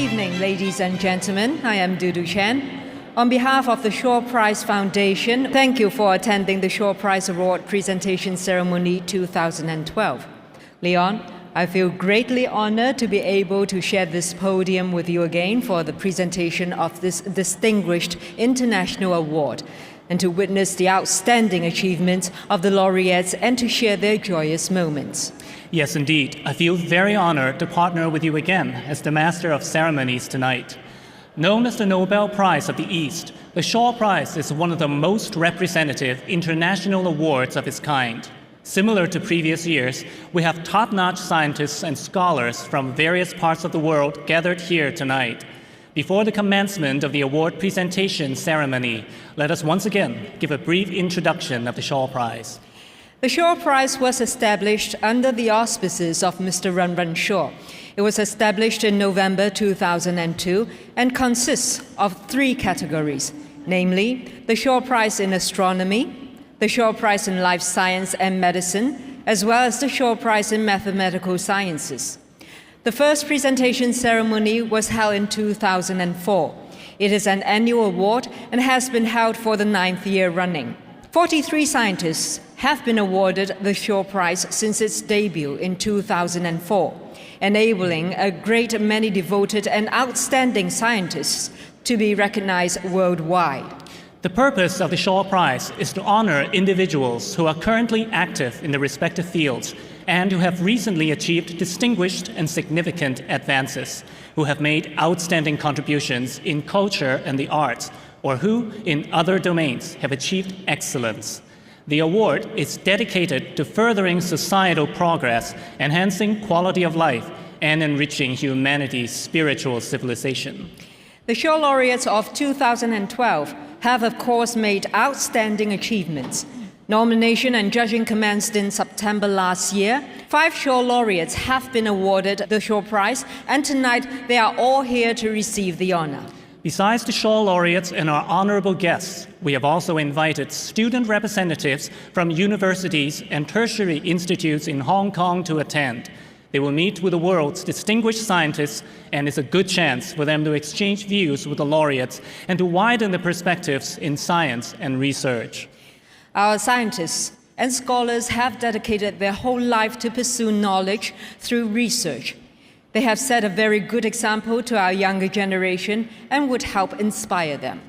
evening, ladies and gentlemen. I am Dudu Chen. On behalf of the Shaw Prize Foundation, thank you for attending the Shaw Prize Award Presentation Ceremony 2012. Leon, I feel greatly honored to be able to share this podium with you again for the presentation of this distinguished international award, and to witness the outstanding achievements of the laureates and to share their joyous moments. Yes, indeed. I feel very honored to partner with you again as the Master of Ceremonies tonight. Known as the Nobel Prize of the East, the Shaw Prize is one of the most representative international awards of its kind. Similar to previous years, we have top-notch scientists and scholars from various parts of the world gathered here tonight. Before the commencement of the award presentation ceremony, let us once again give a brief introduction of the Shaw Prize. The Shaw Prize was established under the auspices of Mr. Run Run Shaw. It was established in November 2002 and consists of 3 categories, namely the Shaw Prize in Astronomy, the Shaw Prize in Life Science and Medicine, as well as the Shaw Prize in Mathematical Sciences. The first presentation ceremony was held in 2004. It is an annual award and has been held for the 9th year running. 43 scientists have been awarded the Shaw Prize since its debut in 2004, enabling a great many devoted and outstanding scientists to be recognized worldwide. The purpose of the Shaw Prize is to honor individuals who are currently active in their respective fields and who have recently achieved distinguished and significant advances, who have made outstanding contributions in culture and the arts, or who, in other domains, have achieved excellence. The award is dedicated to furthering societal progress, enhancing quality of life, and enriching humanity's spiritual civilization. The Shaw Laureates of 2012 have, of course, made outstanding achievements. Nomination and judging commenced in September last year. 5 Shaw Laureates have been awarded the Shaw Prize, and tonight they are all here to receive the honor. Besides the Shaw Laureates and our honorable guests, we have also invited student representatives from universities and tertiary institutes in Hong Kong to attend. They will meet with the world's distinguished scientists, and it's a good chance for them to exchange views with the laureates and to widen their perspectives in science and research. Our scientists and scholars have dedicated their whole life to pursue knowledge through research. They have set a very good example to our younger generation and would help inspire them.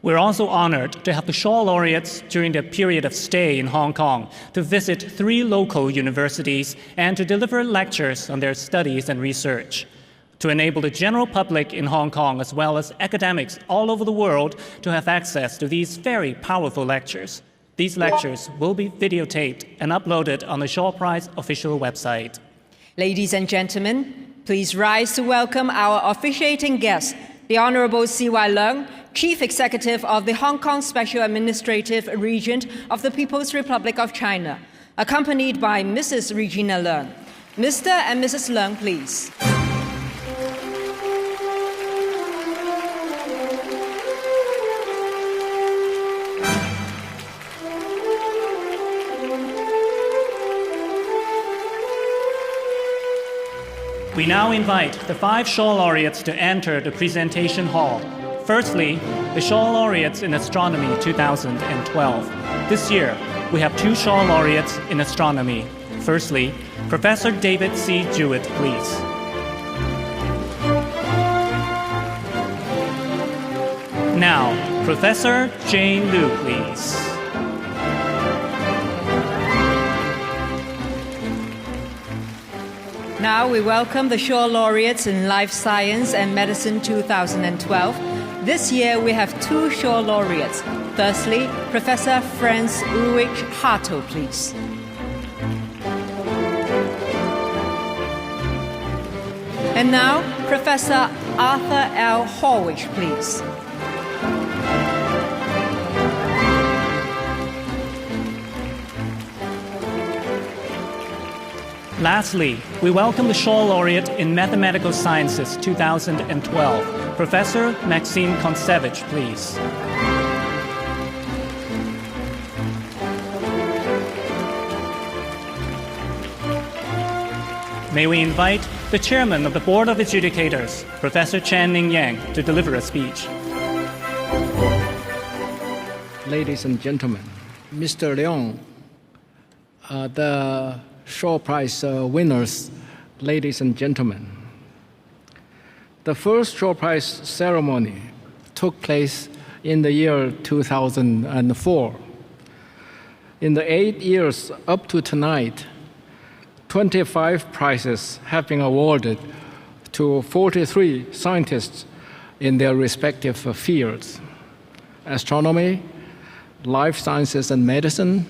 We're also honored to have the Shaw Laureates during their period of stay in Hong Kong to visit 3 local universities and to deliver lectures on their studies and research, to enable the general public in Hong Kong as well as academics all over the world to have access to these very powerful lectures. These lectures will be videotaped and uploaded on the Shaw Prize official website. Ladies and gentlemen, please rise to welcome our officiating guest, the Honorable C.Y. Leung, Chief Executive of the Hong Kong Special Administrative Region of the People's Republic of China, accompanied by Mrs. Regina Leung. Mr. and Mrs. Leung, please. We now invite the 5 Shaw Laureates to enter the presentation hall. Firstly, the Shaw Laureates in Astronomy 2012. This year, we have 2 Shaw Laureates in Astronomy. Firstly, Professor David C. Jewett, please. Now, Professor Jane Liu, please. Now we welcome the Shaw Laureates in Life Science and Medicine 2012. This year we have 2 Shaw Laureates. Firstly, Professor Franz Ulrich Hartel, please. And now, Professor Arthur L. Horwich, please. Lastly, we welcome the Shaw Laureate in Mathematical Sciences 2012, Professor Maxime Kontsevich, please. may we invite the chairman of the Board of Adjudicators, Professor Chan-Ning Yang, to deliver a speech. Ladies and gentlemen, Mr. Leong, the Shaw Prize winners, ladies and gentlemen. The first Shaw Prize ceremony took place in the year 2004. In the 8 years up to tonight, 25 prizes have been awarded to 43 scientists in their respective fields: astronomy, life sciences and medicine,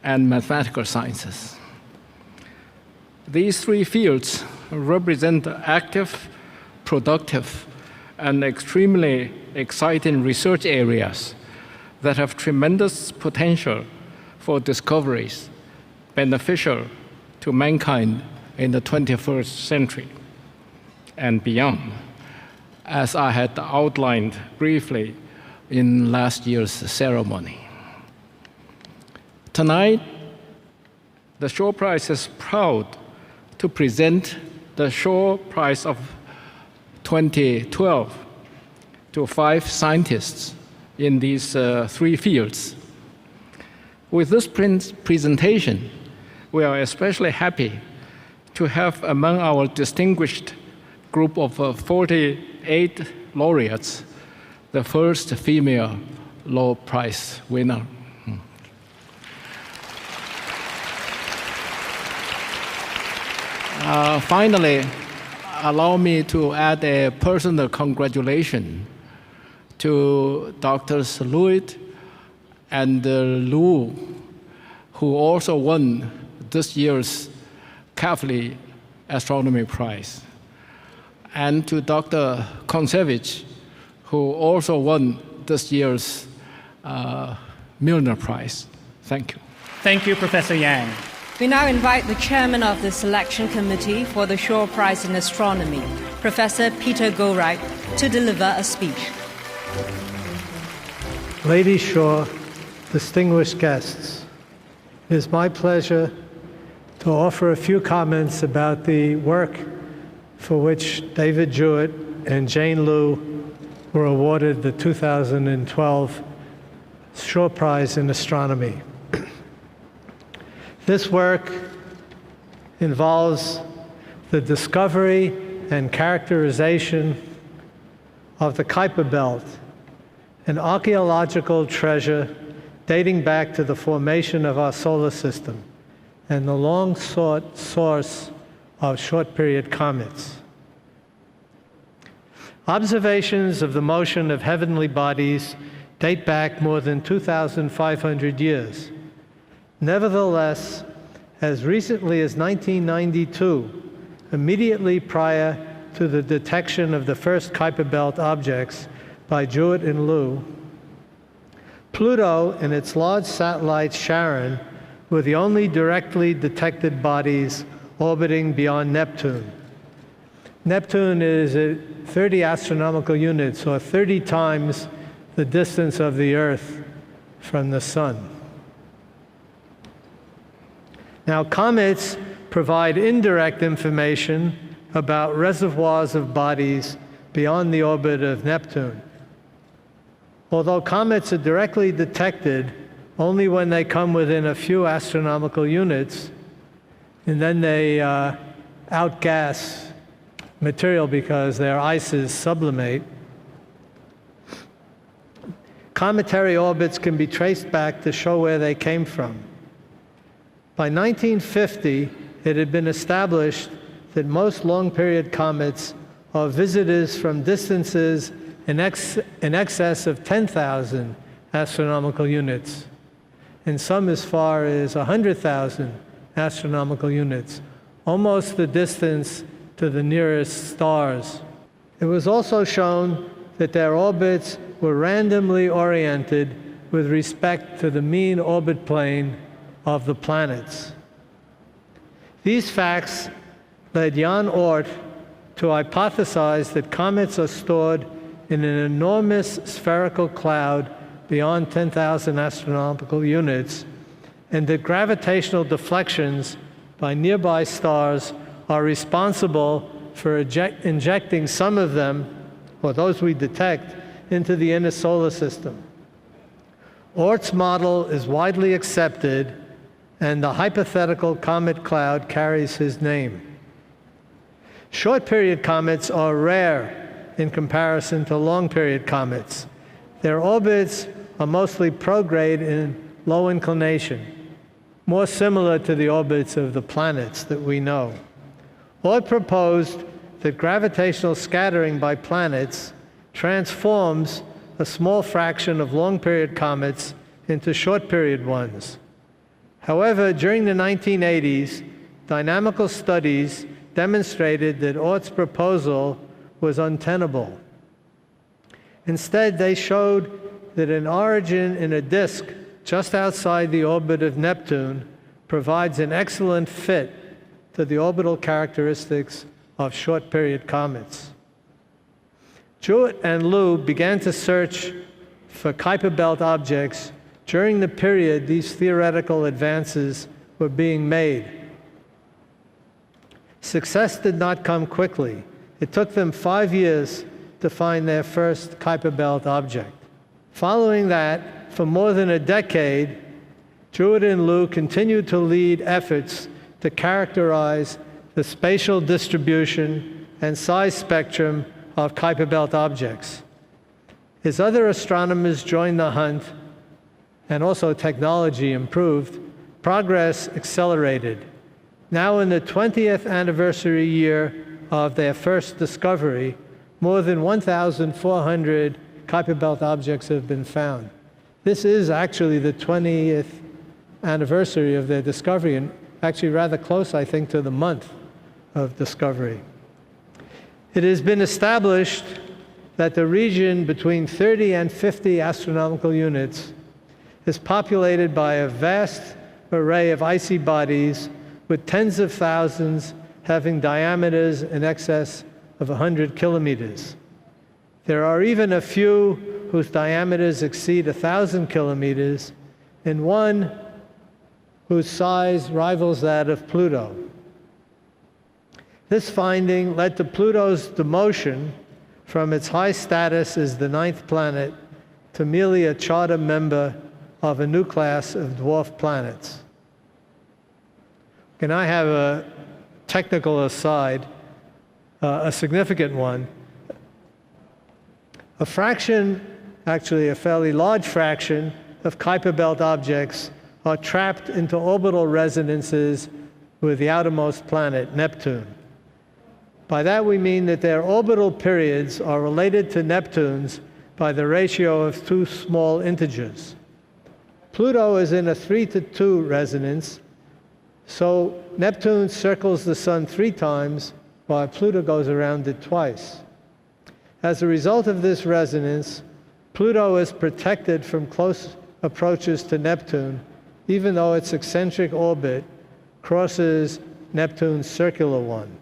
and mathematical sciences. These three fields represent active, productive, and extremely exciting research areas that have tremendous potential for discoveries beneficial to mankind in the 21st century and beyond, as I had outlined briefly in last year's ceremony. Tonight, the Shaw Prize is proud to present the Shaw Prize of 2012 to 5 scientists in these 3 fields. With this presentation, we are especially happy to have among our distinguished group of 48 laureates the first female Law Prize winner. Finally, allow me to add a personal congratulation to Drs. Laureate and Lu, who also won this year's Kavli Astronomy Prize, and to Dr. Konsevich, who also won this year's Milner Prize. Thank you. Thank you, Professor Yang. We now invite the chairman of the selection committee for the Shaw Prize in Astronomy, Professor Peter Gowright, to deliver a speech. Lady Shaw, distinguished guests, it is my pleasure to offer a few comments about the work for which David Jewett and Jane Liu were awarded the 2012 Shaw Prize in Astronomy. This work involves the discovery and characterization of the Kuiper Belt, an archaeological treasure dating back to the formation of our solar system and the long-sought source of short-period comets. Observations of the motion of heavenly bodies date back more than 2,500 years. Nevertheless, as recently as 1992, immediately prior to the detection of the first Kuiper Belt objects by Jewett and Liu, Pluto and its large satellite Charon were the only directly detected bodies orbiting beyond Neptune. Neptune is at 30 astronomical units, or 30 times the distance of the Earth from the Sun. Now, comets provide indirect information about reservoirs of bodies beyond the orbit of Neptune. Although comets are directly detected only when they come within a few astronomical units, and then they outgas material because their ices sublimate, cometary orbits can be traced back to show where they came from. By 1950, it had been established that most long-period comets are visitors from distances in excess of 10,000 astronomical units, and some as far as 100,000 astronomical units, almost the distance to the nearest stars. It was also shown that their orbits were randomly oriented with respect to the mean orbit plane of the planets. These facts led Jan Oort to hypothesize that comets are stored in an enormous spherical cloud beyond 10,000 astronomical units, and that gravitational deflections by nearby stars are responsible for injecting some of them, or those we detect, into the inner solar system. Oort's model is widely accepted, and the hypothetical comet cloud carries his name. Short-period comets are rare in comparison to long-period comets. Their orbits are mostly prograde in low inclination, more similar to the orbits of the planets that we know. Oort proposed that gravitational scattering by planets transforms a small fraction of long-period comets into short-period ones. However, during the 1980s, dynamical studies demonstrated that Oort's proposal was untenable. Instead, they showed that an origin in a disk just outside the orbit of Neptune provides an excellent fit to the orbital characteristics of short-period comets. Jewett and Liu began to search for Kuiper belt objects during the period these theoretical advances were being made. Success did not come quickly. It took them 5 years to find their first Kuiper belt object. Following that, for more than a decade, Jewett and Liu continued to lead efforts to characterize the spatial distribution and size spectrum of Kuiper belt objects. As other astronomers joined the hunt, and also technology improved, progress accelerated. Now in the 20th anniversary year of their first discovery, more than 1,400 Kuiper belt objects have been found. This is actually the 20th anniversary of their discovery, and actually rather close, I think, to the month of discovery. It has been established that the region between 30 and 50 astronomical units is populated by a vast array of icy bodies with tens of thousands having diameters in excess of 100 kilometers. There are even a few whose diameters exceed 1,000 kilometers, and one whose size rivals that of Pluto. This finding led to Pluto's demotion from its high status as the 9th planet to merely a charter member of a new class of dwarf planets. Can I have a technical aside, a significant one? A fraction, actually a fairly large fraction, of Kuiper belt objects are trapped into orbital resonances with the outermost planet, Neptune. By that we mean that their orbital periods are related to Neptune's by the ratio of 2 small integers. Pluto is in a 3-to-2 resonance, so Neptune circles the Sun 3 times, while Pluto goes around it twice. As a result of this resonance, Pluto is protected from close approaches to Neptune, even though its eccentric orbit crosses Neptune's circular one.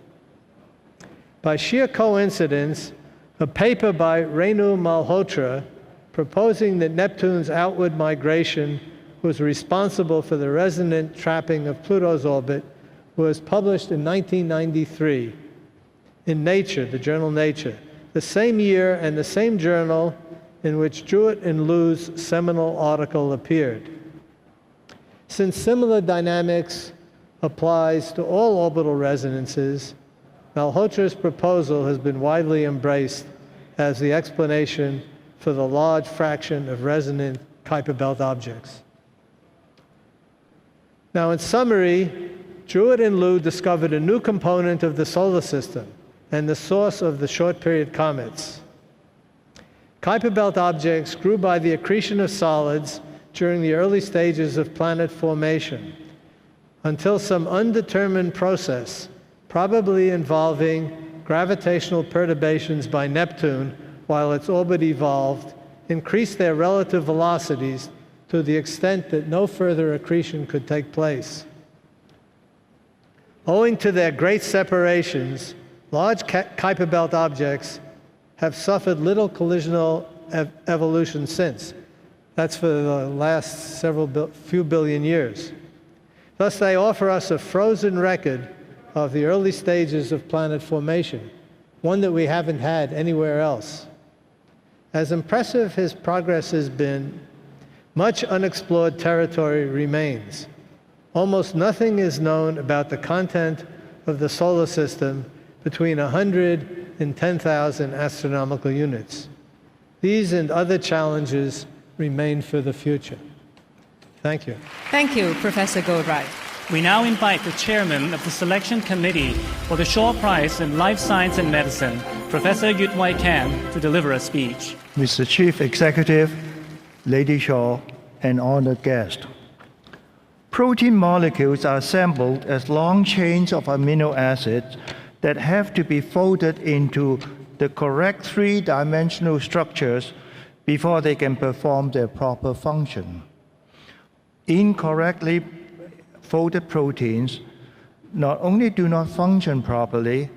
By sheer coincidence, a paper by Renu Malhotra proposing that Neptune's outward migration was responsible for the resonant trapping of Pluto's orbit was published in 1993 in Nature, the journal Nature, the same year and the same journal in which Jewett and Liu's seminal article appeared. Since similar dynamics applies to all orbital resonances, Malhotra's proposal has been widely embraced as the explanation for the large fraction of resonant Kuiper belt objects. Now, in summary, Jewett and Liu discovered a new component of the solar system and the source of the short-period comets. Kuiper belt objects grew by the accretion of solids during the early stages of planet formation until some undetermined process, probably involving gravitational perturbations by Neptune while its orbit evolved, increased their relative velocities to the extent that no further accretion could take place. Owing to their great separations, large Kuiper belt objects have suffered little collisional evolution since. That's for the last few billion years. Thus, they offer us a frozen record of the early stages of planet formation, one that we haven't had anywhere else. As impressive his progress has been, much unexplored territory remains. Almost nothing is known about the content of the solar system between 100 and 10,000 astronomical units. These and other challenges remain for the future. Thank you. Thank you, Professor Goldreich. We now invite the chairman of the selection committee for the Shaw Prize in Life Science and Medicine, Professor Yut-Wai Kam, to deliver a speech. Mr. Chief Executive, Lady Shaw, and honored guest. Protein molecules are assembled as long chains of amino acids that have to be folded into the correct three-dimensional structures before they can perform their proper function. Incorrectly folded proteins not only do not function properly,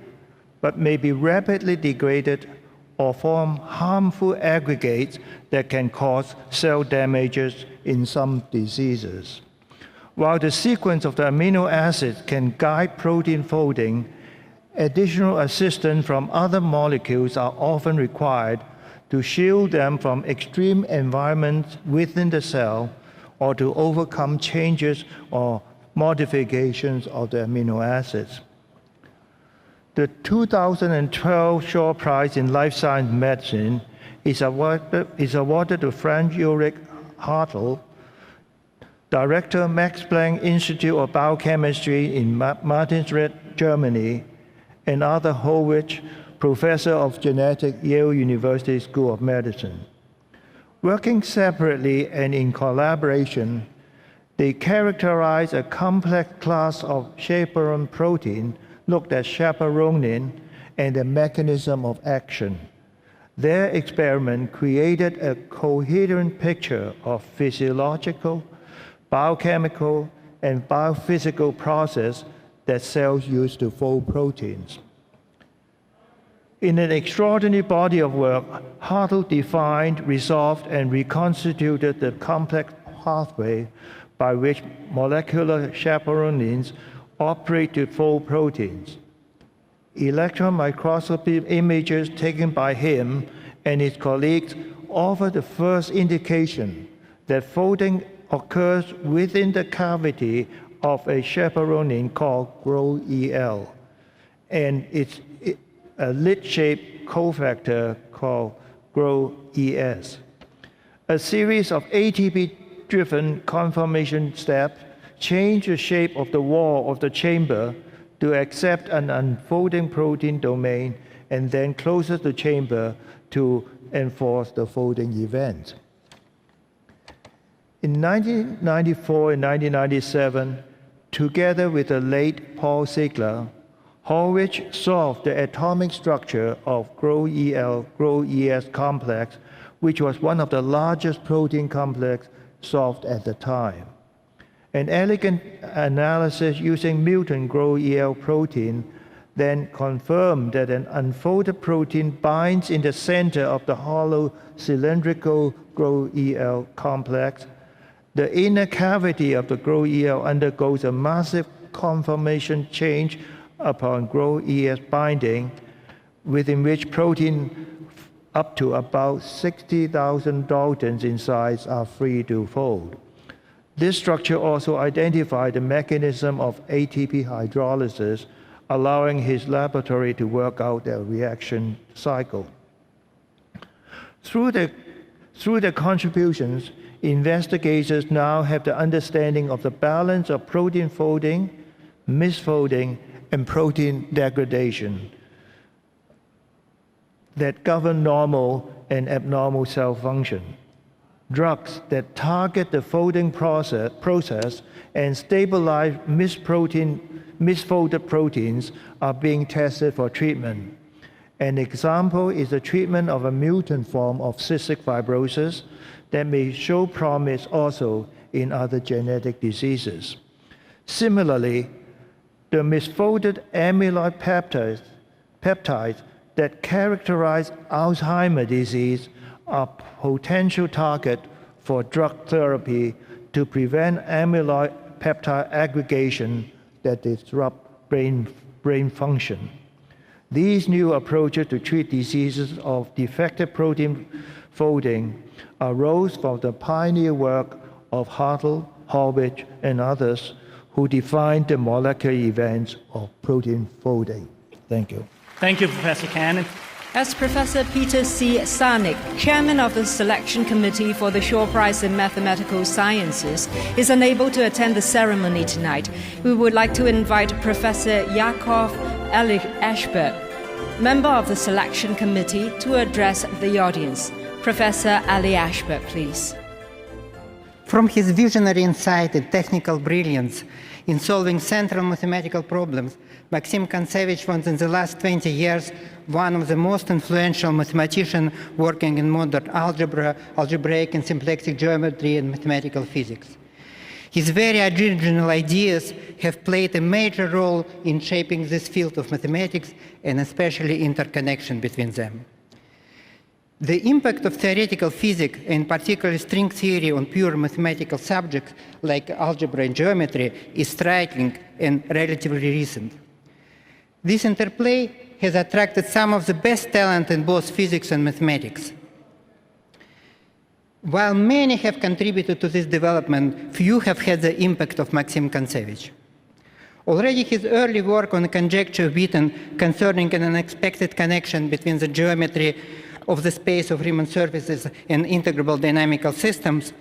but may be rapidly degraded or form harmful aggregates that can cause cell damages in some diseases. While the sequence of the amino acids can guide protein folding, additional assistance from other molecules are often required to shield them from extreme environments within the cell or to overcome changes or modifications of the amino acids. The 2012 Shaw Prize in Life Science Medicine is awarded to Frank Ulrich Hartl, Director, Max Planck Institute of Biochemistry in Martinsried, Germany, and Arthur Horwich, Professor of Genetics, Yale University School of Medicine. Working separately and in collaboration, they characterize a complex class of chaperone protein looked at chaperonin and the mechanism of action. Their experiment created a coherent picture of physiological, biochemical, and biophysical process that cells use to fold proteins. In an extraordinary body of work, Hartl defined, resolved, and reconstituted the complex pathway by which molecular chaperonins operate to fold proteins. Electron microscopy images taken by him and his colleagues offer the first indication that folding occurs within the cavity of a chaperonin called GRO-EL, and it's a lid-shaped cofactor called GRO-ES. A series of ATP-driven conformation steps change the shape of the wall of the chamber to accept an unfolding protein domain and then closes the chamber to enforce the folding event. In 1994 and 1997, together with the late Paul Ziegler, Horwich solved the atomic structure of GRO-EL, GRO-ES complex, which was one of the largest protein complexes solved at the time. An elegant analysis using mutant GRO-EL protein then confirmed that an unfolded protein binds in the center of the hollow cylindrical GRO-EL complex. The inner cavity of the GRO-EL undergoes a massive conformation change upon GRO-ES binding, within which protein up to about 60,000 Daltons in size are free to fold. This structure also identified the mechanism of ATP hydrolysis, allowing his laboratory to work out the reaction cycle. Through their contributions, investigators now have the understanding of the balance of protein folding, misfolding, and protein degradation that govern normal and abnormal cell function. Drugs that target the folding process and stabilize misfolded proteins are being tested for treatment. An example is the treatment of a mutant form of cystic fibrosis that may show promise also in other genetic diseases. Similarly, the misfolded amyloid peptides that characterize Alzheimer's disease are potential target for drug therapy to prevent amyloid peptide aggregation that disrupt brain function. These new approaches to treat diseases of defective protein folding arose from the pioneer work of Hartle, Horwich, and others who defined the molecular events of protein folding. Thank you. Thank you, Professor Cannon. As Professor Peter C. Sarnik, chairman of the Selection Committee for the Shaw Prize in Mathematical Sciences, is unable to attend the ceremony tonight, we would like to invite Professor Yakov Ashberg, member of the Selection Committee, to address the audience. Professor Ali Ashberg, please. From his visionary insight and technical brilliance in solving central mathematical problems, Maxim Kontsevich was in the last 20 years one of the most influential mathematicians working in modern algebra, algebraic and symplectic geometry, and mathematical physics. His very original ideas have played a major role in shaping this field of mathematics and especially interconnection between them. The impact of theoretical physics, and particularly string theory, on pure mathematical subjects like algebra and geometry is striking and relatively recent. This interplay has attracted some of the best talent in both physics and mathematics. While many have contributed to this development, few have had the impact of Maxim Kontsevich. Already his early work on the conjecture of Witten concerning an unexpected connection between the geometry of the space of Riemann surfaces and integrable dynamical systems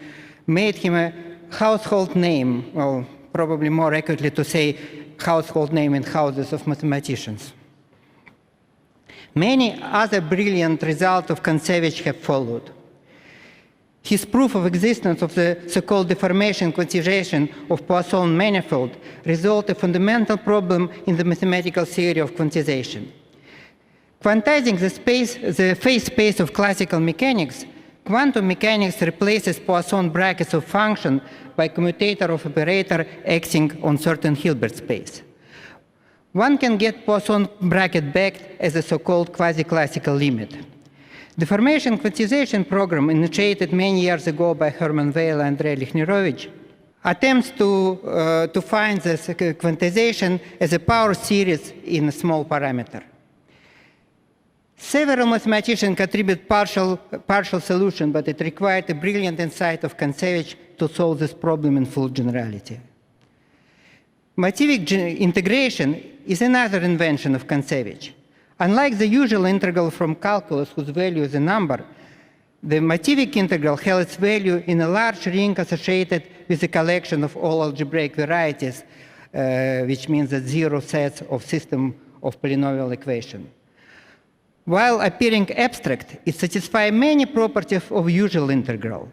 made him a household name, well, probably more accurately to say household name in houses of mathematicians. Many other brilliant results of Kontsevich have followed. His proof of existence of the so-called deformation quantization of Poisson manifold resolved a fundamental problem in the mathematical theory of quantization. Quantizing the phase space of classical mechanics, quantum mechanics replaces Poisson brackets of function by commutator of operator acting on certain Hilbert space. One can get Poisson bracket back as a so-called quasi-classical limit. The formation quantization program, initiated many years ago by Hermann Weyl and Andrei Lichnerovich, attempts to find this quantization as a power series in a small parameter. Several mathematicians contribute partial solution, but it required a brilliant insight of Kontsevich to solve this problem in full generality. Motivic integration is another invention of Kontsevich. Unlike the usual integral from calculus, whose value is a number, the motivic integral held its value in a large ring associated with a collection of all algebraic varieties, which means that zero sets of system of polynomial equation. While appearing abstract, it satisfies many properties of usual integral.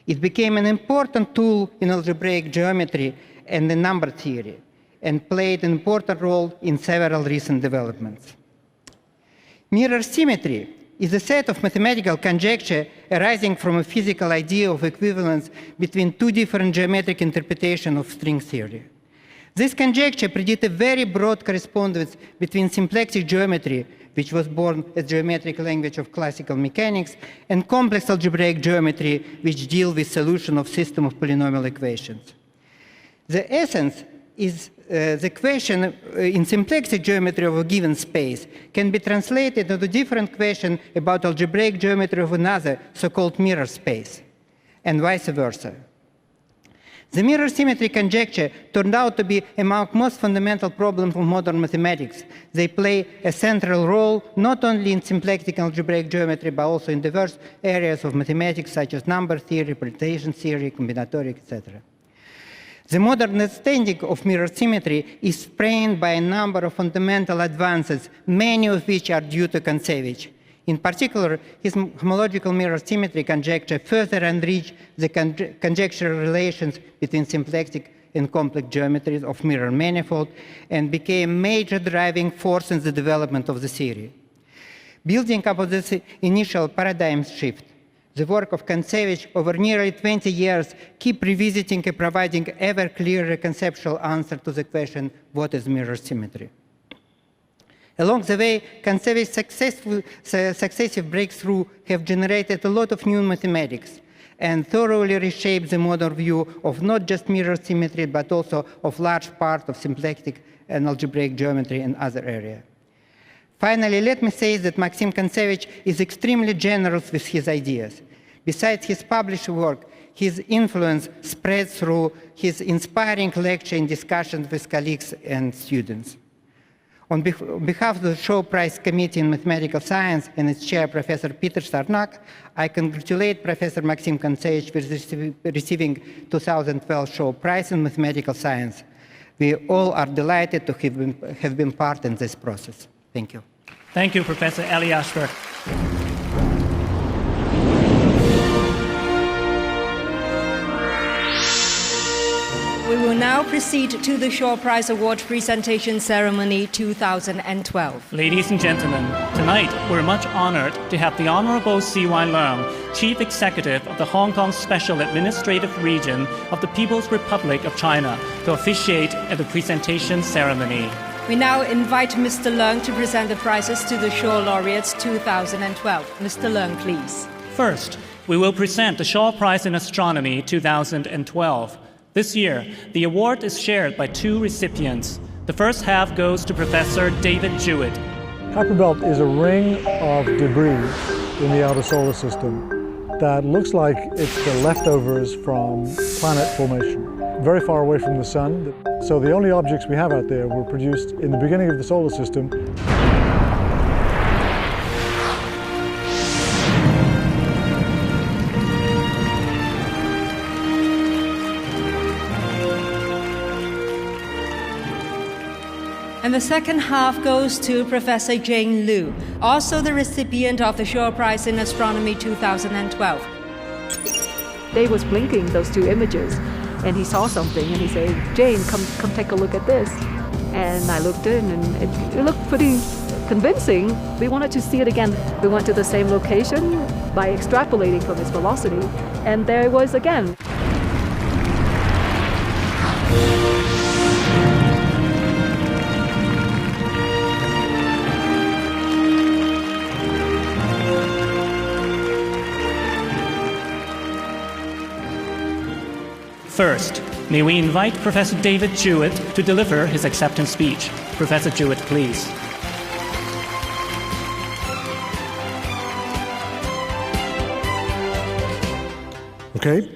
It became an important tool in algebraic geometry and the number theory, and played an important role in several recent developments. Mirror symmetry is a set of mathematical conjecture arising from a physical idea of equivalence between two different geometric interpretations of string theory. This conjecture predicts a very broad correspondence between symplectic geometry, which was born as geometric language of classical mechanics, and complex algebraic geometry, which deal with solution of system of polynomial equations. The essence is the question in symplectic geometry of a given space can be translated into a different question about algebraic geometry of another so-called mirror space, and vice versa. The mirror symmetry conjecture turned out to be among most fundamental problems of modern mathematics. They play a central role not only in symplectic algebraic geometry, but also in diverse areas of mathematics such as number theory, representation theory, combinatorics, etc. The modern understanding of mirror symmetry is framed by a number of fundamental advances, many of which are due to Kontsevich. In particular, his homological mirror symmetry conjecture further enriched the conjectural relations between symplectic and complex geometries of mirror manifold and became a major driving force in the development of the theory. Building upon this initial paradigm shift, the work of Kontsevich over nearly 20 years keep revisiting and providing ever clearer conceptual answer to the question, what is mirror symmetry? Along the way, Kontsevich's successive breakthroughs have generated a lot of new mathematics. and thoroughly reshaped the modern view of not just mirror symmetry, but also of large part of symplectic and algebraic geometry and other areas. Finally, let me say that Maxim Kontsevich is extremely generous with his ideas. Besides his published work, his influence spreads through his inspiring lecture and discussions with colleagues and students. On behalf of the Shaw Prize Committee in Mathematical Science and its chair, Professor Peter Starnak, I congratulate Professor Maxim Kontsevich for receiving 2012 Shaw Prize in Mathematical Science. We all are delighted to have been part in this process. Thank you. Thank you, Professor Eliashberg. We will now proceed to the Shaw Prize Award Presentation Ceremony 2012. Ladies and gentlemen, tonight we're much honored to have the Honorable C.Y. Leung, Chief Executive of the Hong Kong Special Administrative Region of the People's Republic of China, to officiate at the presentation ceremony. We now invite Mr. Leung to present the prizes to the Shaw Laureates 2012. Mr. Leung, please. First, we will present the Shaw Prize in Astronomy 2012. This year, the award is shared by two recipients. The first half goes to Professor David Jewett. Kuiper Belt is a ring of debris in the outer solar system that looks like it's the leftovers from planet formation, very far away from the sun. So the only objects we have out there were produced in the beginning of the solar system. And the second half goes to Professor Jane Liu, also the recipient of the Shaw Prize in Astronomy 2012. Dave was blinking those two images, and he saw something, and he said, "Jane, come take a look at this." And I looked in, and it looked pretty convincing. We wanted to see it again. We went to the same location by extrapolating from its velocity, and there it was again. First, may we invite Professor David Jewett to deliver his acceptance speech. Professor Jewett, please. Okay,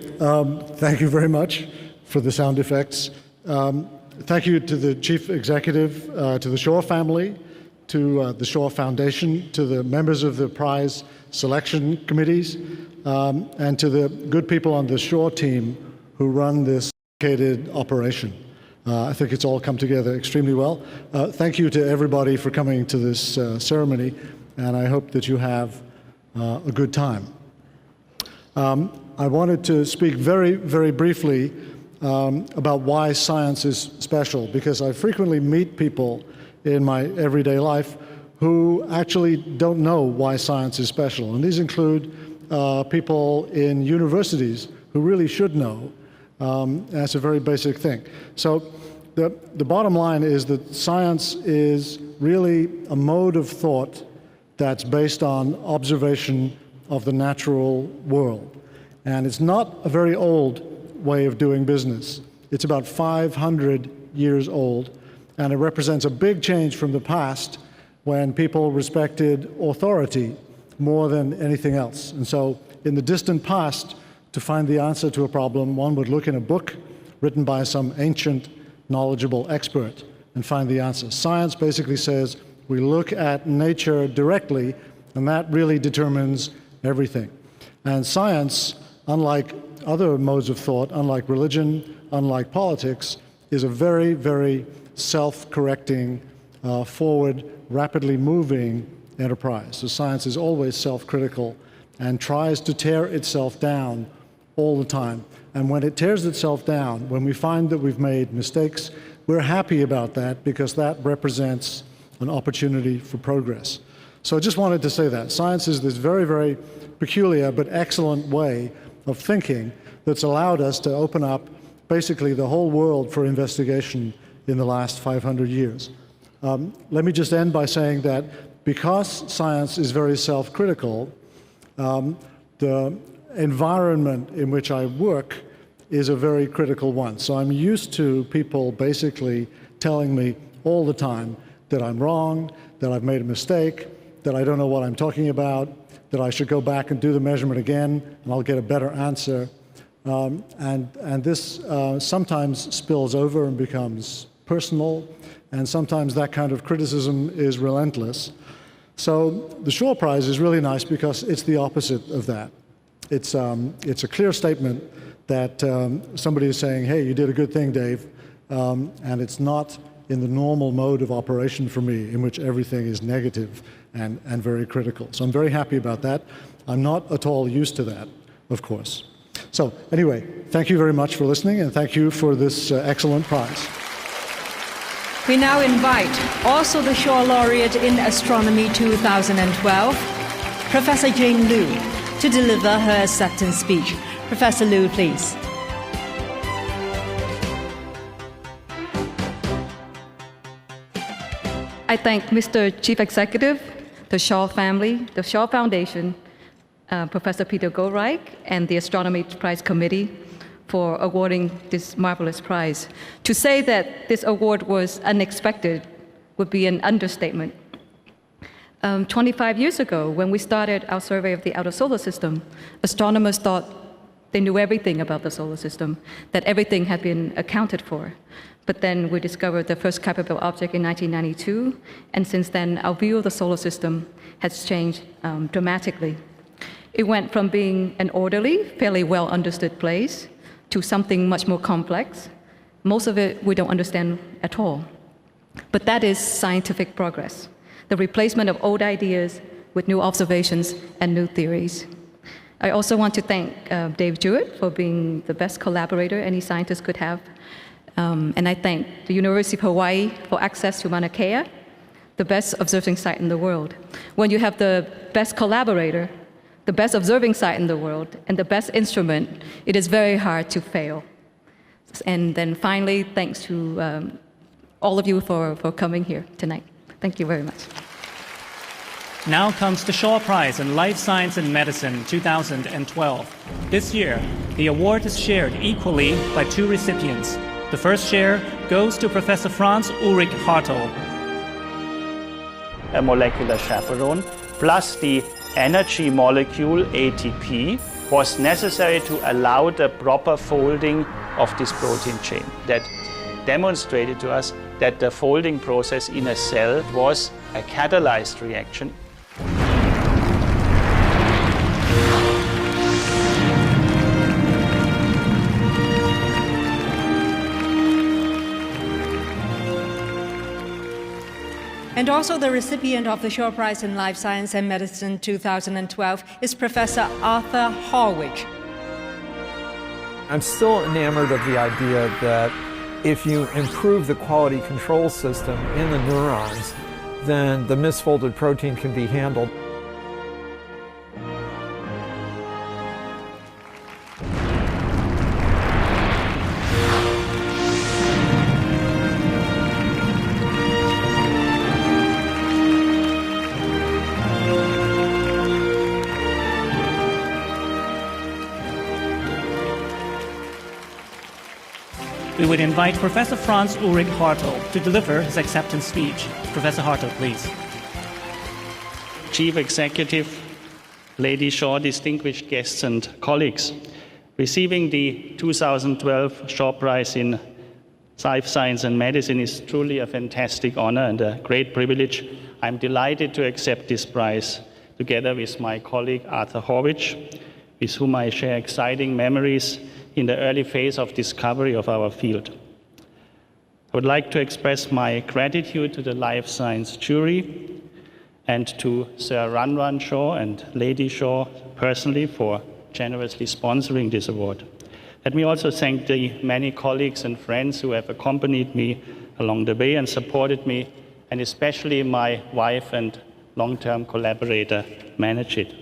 thank you very much for the sound effects. Thank you to the Chief Executive, to the Shaw family, to the Shaw Foundation, to the members of the prize selection committees, and to the good people on the Shaw team who run this dedicated operation. I think it's all come together extremely well. Thank you to everybody for coming to this ceremony, and I hope that you have a good time. I wanted to speak very, very briefly about why science is special, because I frequently meet people in my everyday life who actually don't know why science is special. And these include people in universities who really should know. That's a very basic thing. So the bottom line is that science is really a mode of thought that's based on observation of the natural world. And it's not a very old way of doing business. It's about 500 years old, and it represents a big change from the past when people respected authority more than anything else. And so in the distant past, to find the answer to a problem, one would look in a book written by some ancient, knowledgeable expert and find the answer. Science basically says we look at nature directly, and that really determines everything. And science, unlike other modes of thought, unlike religion, unlike politics, is a very, very self-correcting, forward, rapidly moving enterprise. So science is always self-critical and tries to tear itself down all the time. And when it tears itself down, when we find that we've made mistakes, we're happy about that because that represents an opportunity for progress. So I just wanted to say that. Science is this very, very peculiar but excellent way of thinking that's allowed us to open up basically the whole world for investigation in the last 500 years. Let me just end by saying that because science is very self-critical, the environment in which I work is a very critical one. So I'm used to people basically telling me all the time that I'm wrong, that I've made a mistake, that I don't know what I'm talking about, that I should go back and do the measurement again, and I'll get a better answer. And this sometimes spills over and becomes personal, and sometimes that kind of criticism is relentless. So the Shaw Prize is really nice because it's the opposite of that. It's a clear statement that somebody is saying, hey, you did a good thing, Dave, and it's not in the normal mode of operation for me, in which everything is negative and very critical. So I'm very happy about that. I'm not at all used to that, of course. So anyway, thank you very much for listening, and thank you for this excellent prize. We now invite also the Shaw Laureate in Astronomy 2012, Professor Jane Liu, to deliver her acceptance speech. Professor Liu, please. I thank Mr. Chief Executive, the Shaw family, the Shaw Foundation, Professor Peter Goldreich, and the Astronomy Prize Committee for awarding this marvelous prize. To say that this award was unexpected would be an understatement. 25 years ago, when we started our survey of the outer solar system, astronomers thought they knew everything about the solar system, that everything had been accounted for. But then we discovered the first Kuiper Belt object in 1992, and since then, our view of the solar system has changed dramatically. It went from being an orderly, fairly well understood place to something much more complex. Most of it we don't understand at all. But that is scientific progress, the replacement of old ideas with new observations and new theories. I also want to thank Dave Jewett for being the best collaborator any scientist could have. And I thank the University of Hawaii for access to Mauna Kea, the best observing site in the world. When you have the best collaborator, the best observing site in the world, and the best instrument, it is very hard to fail. And then finally, thanks to all of you for coming here tonight. Thank you very much. Now comes the Shaw Prize in Life Science and Medicine 2012. This year, the award is shared equally by two recipients. The first share goes to Professor Franz Ulrich Hartl. A molecular chaperone plus the energy molecule ATP was necessary to allow the proper folding of this protein chain. That demonstrated to us that the folding process in a cell was a catalyzed reaction. And also the recipient of the Shaw Prize in Life Science and Medicine 2012 is Professor Arthur Horwich. I'm still enamored of the idea that if you improve the quality control system in the neurons, then the misfolded protein can be handled. We would invite Professor Franz Ulrich Hartl to deliver his acceptance speech. Professor Hartl, please. Chief Executive, Lady Shaw, distinguished guests and colleagues, receiving the 2012 Shaw Prize in Life Science and Medicine is truly a fantastic honor and a great privilege. I'm delighted to accept this prize together with my colleague Arthur Horwich, with whom I share exciting memories in the early phase of discovery of our field. I would like to express my gratitude to the Life Science jury and to Sir Ranran Shaw and Lady Shaw personally for generously sponsoring this award. Let me also thank the many colleagues and friends who have accompanied me along the way and supported me, and especially my wife and long-term collaborator, Manajit.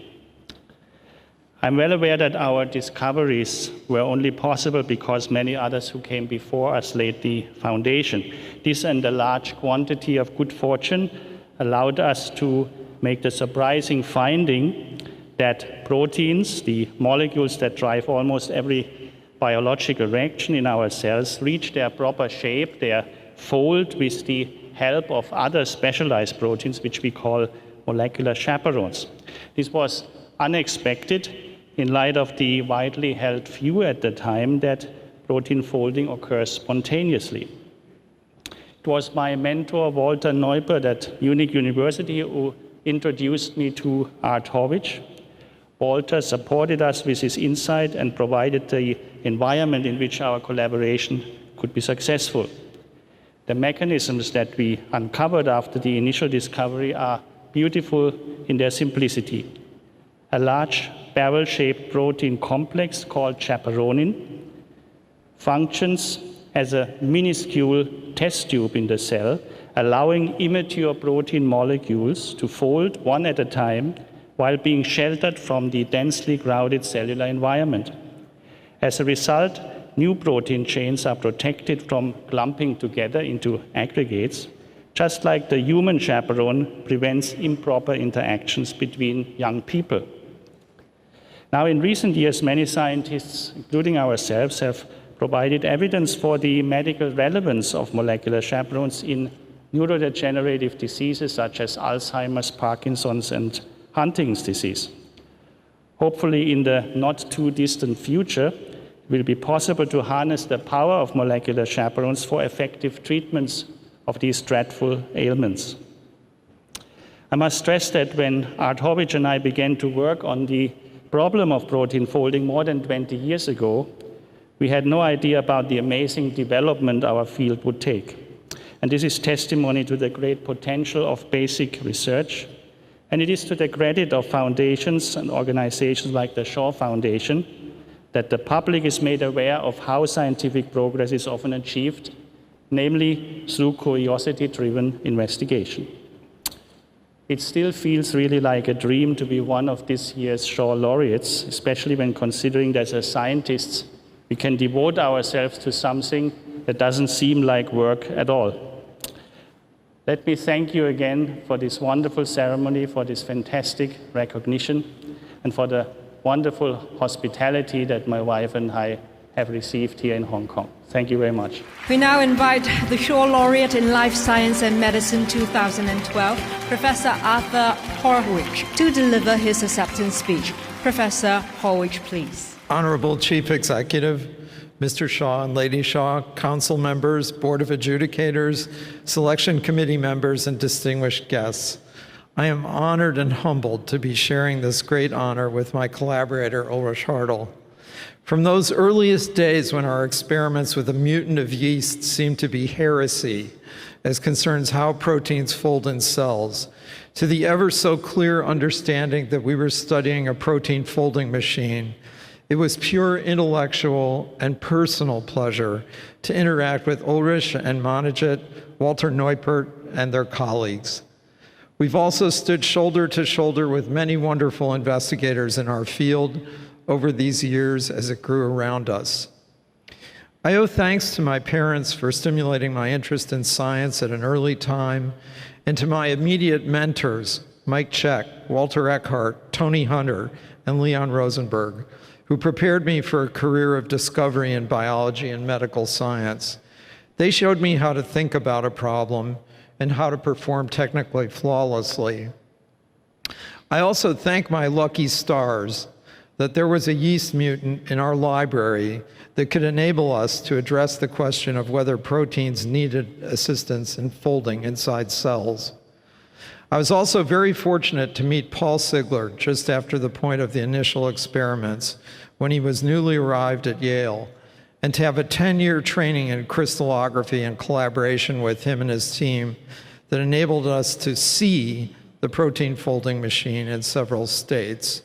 I'm well aware that our discoveries were only possible because many others who came before us laid the foundation. This and a large quantity of good fortune allowed us to make the surprising finding that proteins, the molecules that drive almost every biological reaction in our cells, reach their proper shape, their fold, with the help of other specialized proteins, which we call molecular chaperones. This was unexpected in light of the widely held view at the time that protein folding occurs spontaneously. It was my mentor, Walter Neupert at Munich University, who introduced me to Art Horwich. Walter supported us with his insight and provided the environment in which our collaboration could be successful. The mechanisms that we uncovered after the initial discovery are beautiful in their simplicity. A large barrel-shaped protein complex called chaperonin functions as a minuscule test tube in the cell, allowing immature protein molecules to fold one at a time while being sheltered from the densely crowded cellular environment. As a result, new protein chains are protected from clumping together into aggregates, just like the human chaperone prevents improper interactions between young people. Now, in recent years, many scientists, including ourselves, have provided evidence for the medical relevance of molecular chaperones in neurodegenerative diseases such as Alzheimer's, Parkinson's, and Huntington's disease. Hopefully, in the not too distant future, it will be possible to harness the power of molecular chaperones for effective treatments of these dreadful ailments. I must stress that when Art Horwich and I began to work on the problem of protein folding more than 20 years ago, we had no idea about the amazing development our field would take. And this is testimony to the great potential of basic research. And it is to the credit of foundations and organizations like the Shaw Foundation that the public is made aware of how scientific progress is often achieved, namely through curiosity-driven investigation. It still feels really like a dream to be one of this year's Shaw Laureates, especially when considering that as scientists, we can devote ourselves to something that doesn't seem like work at all. Let me thank you again for this wonderful ceremony, for this fantastic recognition, and for the wonderful hospitality that my wife and I have received here in Hong Kong. Thank you very much. We now invite the Shaw Laureate in Life Science and Medicine 2012, Professor Arthur Horwich, to deliver his acceptance speech. Professor Horwich, please. Honorable Chief Executive, Mr. Shaw and Lady Shaw, Council members, Board of Adjudicators, Selection Committee members, and distinguished guests. I am honored and humbled to be sharing this great honor with my collaborator, Ulrich Hartl. From those earliest days when our experiments with a mutant of yeast seemed to be heresy as concerns how proteins fold in cells, to the ever so clear understanding that we were studying a protein folding machine, it was pure intellectual and personal pleasure to interact with Ulrich and Monagit, Walter Neupert, and their colleagues. We've also stood shoulder to shoulder with many wonderful investigators in our field over these years as it grew around us. I owe thanks to my parents for stimulating my interest in science at an early time, and to my immediate mentors, Mike Check, Walter Eckhart, Tony Hunter, and Leon Rosenberg, who prepared me for a career of discovery in biology and medical science. They showed me how to think about a problem and how to perform technically flawlessly. I also thank my lucky stars that there was a yeast mutant in our library that could enable us to address the question of whether proteins needed assistance in folding inside cells. I was also very fortunate to meet Paul Sigler just after the point of the initial experiments when he was newly arrived at Yale, and to have a 10-year training in crystallography in collaboration with him and his team that enabled us to see the protein folding machine in several states.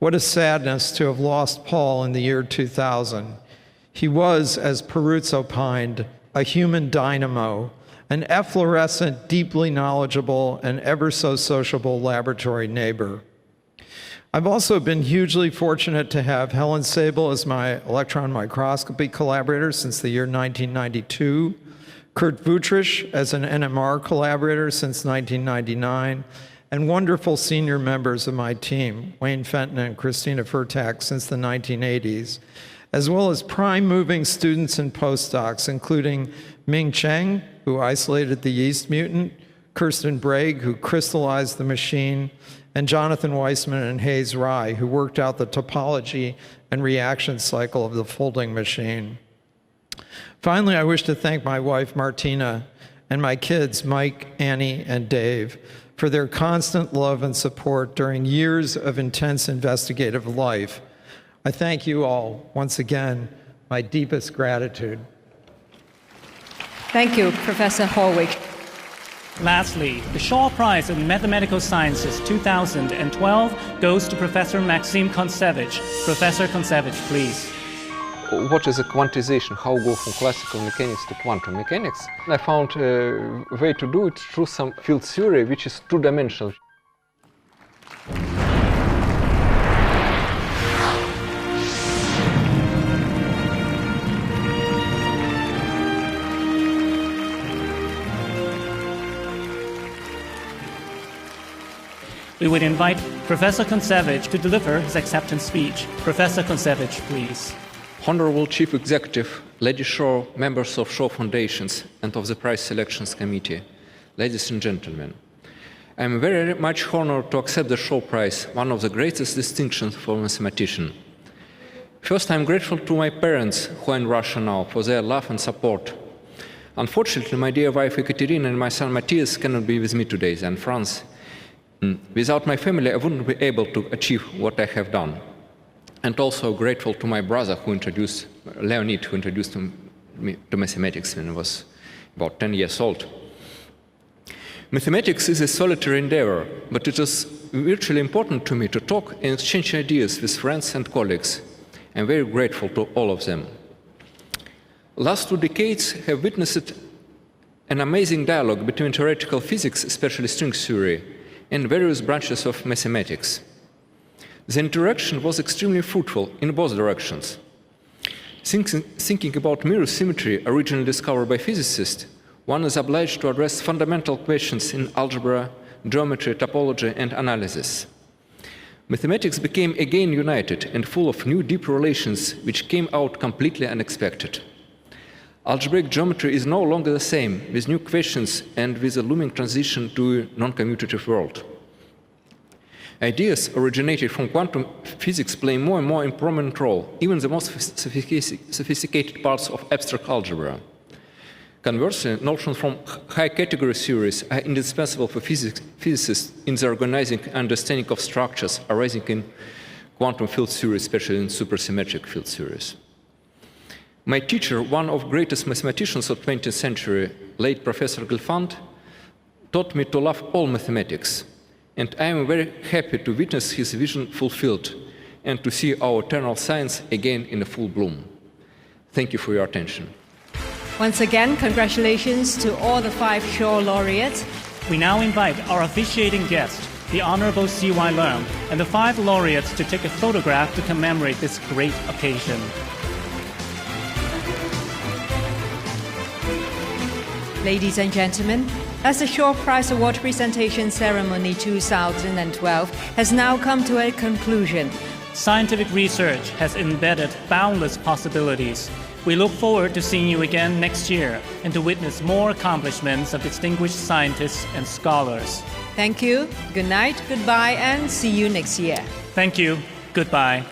What a sadness to have lost Paul in the year 2000. He was, as Perutz opined, a human dynamo, an efflorescent, deeply knowledgeable, and ever so sociable laboratory neighbor. I've also been hugely fortunate to have Helen Sable as my electron microscopy collaborator since the year 1992, Kurt Wuttrich as an NMR collaborator since 1999, and wonderful senior members of my team, Wayne Fenton and Christina Furtak, since the 1980s, as well as prime-moving students and postdocs, including Ming Cheng, who isolated the yeast mutant, Kirsten Bragg, who crystallized the machine, and Jonathan Weissman and Hayes Rye, who worked out the topology and reaction cycle of the folding machine. Finally, I wish to thank my wife, Martina, and my kids, Mike, Annie, and Dave, for their constant love and support during years of intense investigative life. I thank you all, once again, my deepest gratitude. Thank you, Professor Horwich. Lastly, the Shaw Prize in Mathematical Sciences 2012 goes to Professor Maxim Kontsevich. Professor Kontsevich, please. What is a quantization? How go from classical mechanics to quantum mechanics? I found a way to do it through some field theory which is two-dimensional. We would invite Professor Kontsevich to deliver his acceptance speech. Professor Kontsevich, please. Honorable Chief Executive, Lady Shaw, members of Shaw Foundations and of the Prize Selections Committee, ladies and gentlemen, I am very much honored to accept the Shaw Prize, one of the greatest distinctions for a mathematician. First, I am grateful to my parents, who are in Russia now, for their love and support. Unfortunately, my dear wife Ekaterina and my son Matthias cannot be with me today. They are in France. Without my family, I wouldn't be able to achieve what I have done. And also grateful to my brother Leonid, who introduced me to mathematics when I was about 10 years old. Mathematics is a solitary endeavor, but it is virtually important to me to talk and exchange ideas with friends and colleagues. I'm very grateful to all of them. Last 2 decades have witnessed an amazing dialogue between theoretical physics, especially string theory, and various branches of mathematics. The interaction was extremely fruitful in both directions. Thinking about mirror symmetry, originally discovered by physicists, one is obliged to address fundamental questions in algebra, geometry, topology, and analysis. Mathematics became again united and full of new deep relations which came out completely unexpected. Algebraic geometry is no longer the same, with new questions and with a looming transition to a non-commutative world. Ideas originated from quantum physics play more and more a prominent role, even in the most sophisticated parts of abstract algebra. Conversely, notions from high-category theories are indispensable for physicists in the organizing and understanding of structures arising in quantum field theory, especially in supersymmetric field theories. My teacher, one of the greatest mathematicians of the 20th century, late Professor Gelfand, taught me to love all mathematics, and I am very happy to witness his vision fulfilled and to see our eternal science again in full bloom. Thank you for your attention. Once again, congratulations to all the 5 Shaw laureates. We now invite our officiating guest, the Honorable C.Y. Leung, and the 5 laureates to take a photograph to commemorate this great occasion. Ladies and gentlemen, as the Shaw Prize Award Presentation Ceremony 2012 has now come to a conclusion, Scientific research has embedded boundless possibilities. We look forward to seeing you again next year and to witness more accomplishments of distinguished scientists and scholars. Thank you, good night, goodbye, and see you next year. Thank you. Goodbye.